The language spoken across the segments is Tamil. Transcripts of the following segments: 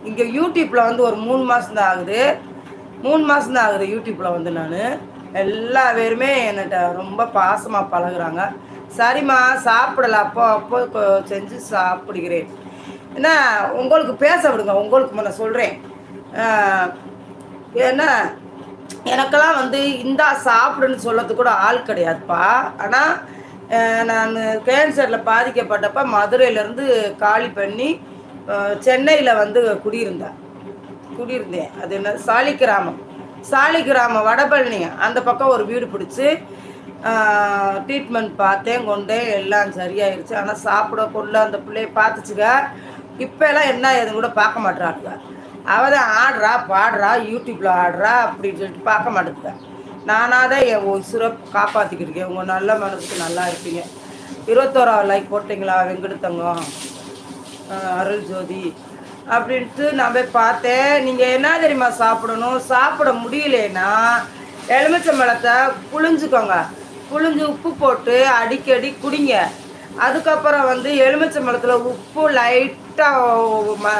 இங்கே யூடியூப்பில் வந்து ஒரு 3 மாதம் தான் ஆகுது. 3 மாதம் தான் ஆகுது யூடியூப்பில் வந்து நான். எல்லா பேருமே என்கிட்ட ரொம்ப பாசமாக பழகுறாங்க. சரிம்மா சாப்பிடல, அப்போ அப்போ செஞ்சு சாப்பிடுகிறேன். ஏன்னா உங்களுக்கு பேச விடுங்க, உங்களுக்கு நான் சொல்கிறேன். ஏன்னா எனக்கெல்லாம் வந்து இந்தா சாப்பிடுன்னு சொல்லத்துக்கு கூட ஆள் கிடையாதுப்பா. ஆனால் நான் கேன்சரில் பாதிக்கப்பட்டப்ப மதுரையிலேருந்து காலி பண்ணி சென்னையில் வந்து குடியிருந்தேன். அது என்ன சாலிகிராமம் வடபழனி அந்த பக்கம் ஒரு வீடு பிடிச்சி ட்ரீட்மெண்ட் பார்த்தேன், கொண்டேன், எல்லாம் சரியாயிருச்சு. ஆனால் சாப்பிட கொள்ள அந்த பிள்ளைய பார்த்துச்சுங்க. இப்போல்லாம் என்ன எதுவும் கூட பார்க்க மாட்டேறாங்க. அவள் தான் ஆடுறா பாடுறா யூடியூப்பில் ஆடுறா அப்படின்னு சொல்லிட்டு பார்க்க மாட்டேங்க. நானாக தான் என் உசுரை காப்பாற்றிக்கிருக்கேன். உங்கள் நல்ல மனசுக்கு நல்லா இருப்பீங்க. 21வது லைக் போட்டிங்களா வெங்கடத்தங்கம், அருள் ஜோதி அப்படின்ட்டு நான் போய் பார்த்தேன். நீங்கள் என்ன தெரியுமா சாப்பிடணும், சாப்பிட முடியலன்னா எலுமிச்சம்பழத்தை புழிஞ்சுக்கோங்க. புழிஞ்சு உப்பு போட்டு அடிக்கடி குடிங்க. அதுக்கப்புறம் வந்து எலுமிச்சம்பழத்தில் உப்பு லைட்டாக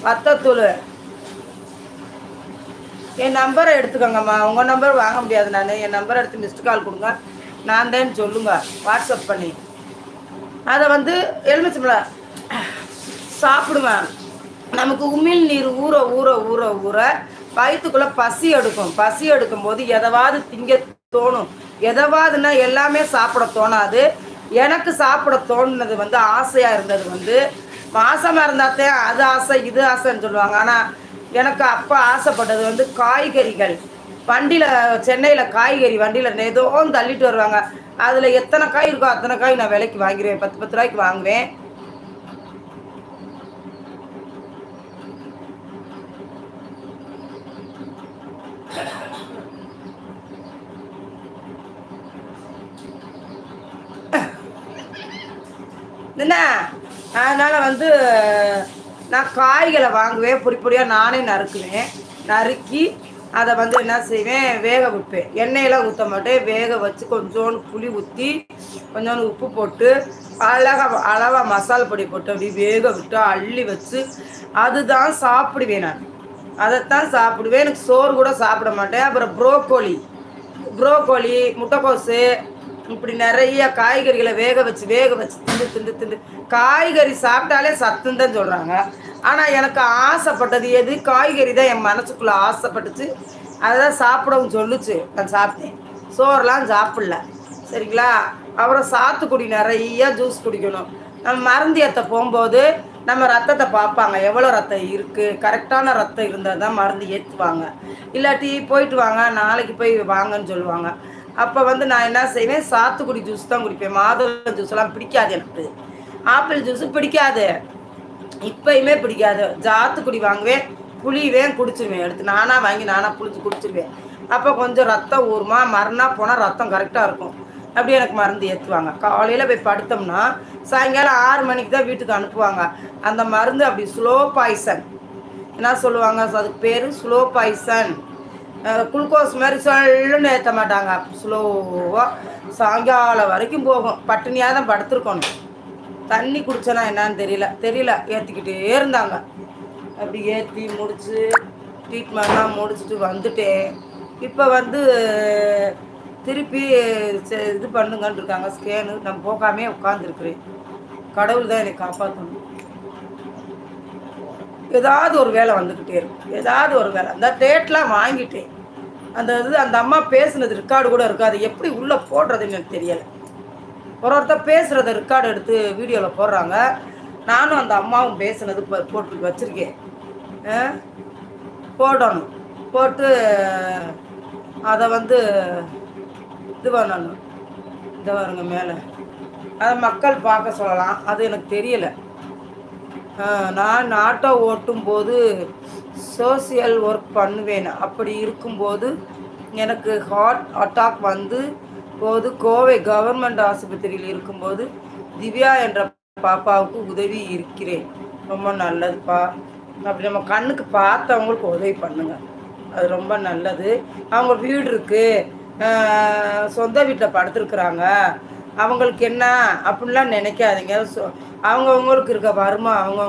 வத்தத்தூள். என் நம்பரை எடுத்துக்கோங்கம்மா. உங்கள் நம்பர் வாங்க முடியாது. நான் என் நம்பரை எடுத்து மிஸ்டு கால் கொடுங்க, நான் தான் சொல்லுங்க வாட்ஸ்அப் பண்ணி. அதை வந்து எலுமிச்சம்பழம் சாப்பிடுவேன். நமக்கு உமிழ் நீர் ஊற ஊற ஊற ஊற வயிற்றுக்குள்ளே பசி எடுக்கும். பசி எடுக்கும்போது எதவாது திங்க தோணும். எதவாதுன்னா எல்லாமே சாப்பிட தோணாது. எனக்கு சாப்பிட தோணுனது வந்து ஆசையாக இருந்தது வந்து மாசமாக இருந்தாத்தே அது ஆசை இது ஆசைன்னு சொல்லுவாங்க. ஆனால் எனக்கு அப்போ ஆசைப்பட்டது வந்து காய்கறிகள். வண்டியில் சென்னையில் காய்கறி வண்டியில் ஏதோ தள்ளிட்டு வருவாங்க. அதில் எத்தனை காய் இருக்கோ அத்தனை காய் நான் விலைக்கு வாங்கிடுவேன். 10 ரூபாய்க்கு வாங்குவேன். என்ன அதனால் வந்து நான் காய்களை வாங்குவேன். பொடியாக நானே நறுக்குவேன். நறுக்கி அதை வந்து என்ன செய்வேன், வேக வைப்பேன். எண்ணெயெல்லாம் ஊற்ற மாட்டேன். வேக வச்சு கொஞ்சோண்டு புளி ஊற்றி கொஞ்சோண்டு உப்பு போட்டு அளவாக மசாலா பொடி போட்டு அப்படி வேக விட்டு அள்ளி வச்சு அதுதான் சாப்பிடுவேன். நான் அதைத்தான் சாப்பிடுவேன். எனக்கு சோறு கூட சாப்பிட மாட்டேன். அப்புறம் ப்ரோக்கோலி முட்டைக்கோசு இப்படி நிறைய காய்கறிகளை வேக வச்சு திண்டு காய்கறி சாப்பிட்டாலே சத்துன்னு தான் சொல்கிறாங்க. ஆனால் எனக்கு ஆசைப்பட்டது எது, காய்கறி தான் என் மனசுக்குள்ளே ஆசைப்பட்டுச்சு. அதை தான் சாப்பிடவும் சொல்லுச்சு. நான் சாப்பிட்டேன். சோறுலாம் சாப்பிடல, சரிங்களா. அப்புறம் சாத்துக்குடி நிறைய ஜூஸ் குடிக்கணும். நம்ம மருந்து ஏற்ற போகும்போது நம்ம ரத்தத்தை பார்ப்பாங்க, எவ்வளோ ரத்தம் இருக்குது. கரெக்டான ரத்தம் இருந்தால் தான் மருந்து ஏற்றுவாங்க. இல்லாட்டி போயிட்டு வாங்க நாளைக்கு போய் வாங்கன்னு சொல்லுவாங்க. அப்போ வந்து நான் என்ன செய்வேன், சாத்துக்குடி ஜூஸ் தான் குடிப்பேன். மாதுளை ஜூஸ்லாம் பிடிக்காது எனக்கு. ஆப்பிள் ஜூஸு பிடிக்காது, இப்போயுமே பிடிக்காது. சாத்துக்குடி வாங்குவேன், புளிவேன், குடிச்சிருவேன். எடுத்து நானாக வாங்கி நானாக புளிச்சு குடிச்சிருவேன். அப்போ கொஞ்சம் ரத்தம் ஊறுமா, மறுநாள் போனால் ரத்தம் கரெக்டாக இருக்கும். அப்படி எனக்கு மருந்து ஏற்றுவாங்க. காலையில் போய் படுத்தோம்னா சாயங்காலம் 6 மணிக்கு தான் வீட்டுக்கு அனுப்புவாங்க. அந்த மருந்து அப்படி ஸ்லோ பாய்சன் என்ன சொல்லுவாங்க, அதுக்கு பேர் ஸ்லோ பாய்சன். குளுக்கோஸ் மாதிரி சொல்லுன்னு ஏற்ற மாட்டாங்க. ஸ்லோவாக சாயங்காலம் வரைக்கும் போகும். பட்டினியாக தான் படுத்துருக்கணும். தண்ணி குடிச்சேன்னா என்னான்னு தெரியல ஏற்றிக்கிட்டே இருந்தாங்க. அப்படி ஏற்றி முடித்து ட்ரீட்மெண்ட்லாம் முடிச்சுட்டு வந்துட்டேன். இப்போ வந்து திருப்பி இது பண்ணுங்கன்னு இருக்காங்க, ஸ்கேனு. நான் போகாமே உட்காந்துருக்குறேன். கடவுள் தான் என்னை காப்பாற்றணும். ஏதாவது ஒரு வேலை வந்துக்கிட்டே இருக்கும், ஏதாவது ஒரு வேலை. அந்த டேட்லாம் வாங்கிட்டேன். அந்த அம்மா பேசுனது ரெக்கார்டு கூட இருக்காது. எப்படி உள்ளே போடுறதுன்னு எனக்கு தெரியலை. ஒருத்தர் பேசுகிறத ரெக்கார்டு எடுத்து வீடியோவில் போடுறாங்க. நானும் அந்த அம்மாவும் பேசுனது போட்டு வச்சுருக்கேன். போடணும். போட்டு அதை வந்து இது பண்ணணும். இதை வருங்க மேலே அதை மக்கள் பார்க்க சொல்லலாம். அது எனக்கு தெரியலை. நான் ஆட்டோ ஓட்டும்போது சோசியல் ஒர்க் பண்ணுவேன். அப்படி இருக்கும்போது எனக்கு ஹார்ட் அட்டாக் வந்து போது கோவை கவர்மெண்ட் ஆஸ்பத்திரியில் இருக்கும்போது திவ்யா என்ற பாப்பாவுக்கு உதவி இருக்கிறேன். ரொம்ப நல்லதுப்பா. அப்படி நம்ம கண்ணுக்கு பார்த்தவங்களுக்கு உதவி பண்ணுங்க, அது ரொம்ப நல்லது. அவங்க வீடு இருக்குது, சொந்த வீட்டில் படுத்துருக்குறாங்க, அவங்களுக்கு என்ன அப்படின்லாம் நினைக்காதீங்க. அவங்கவுங்களுக்கு இருக்க வருமா அவங்கவுங்க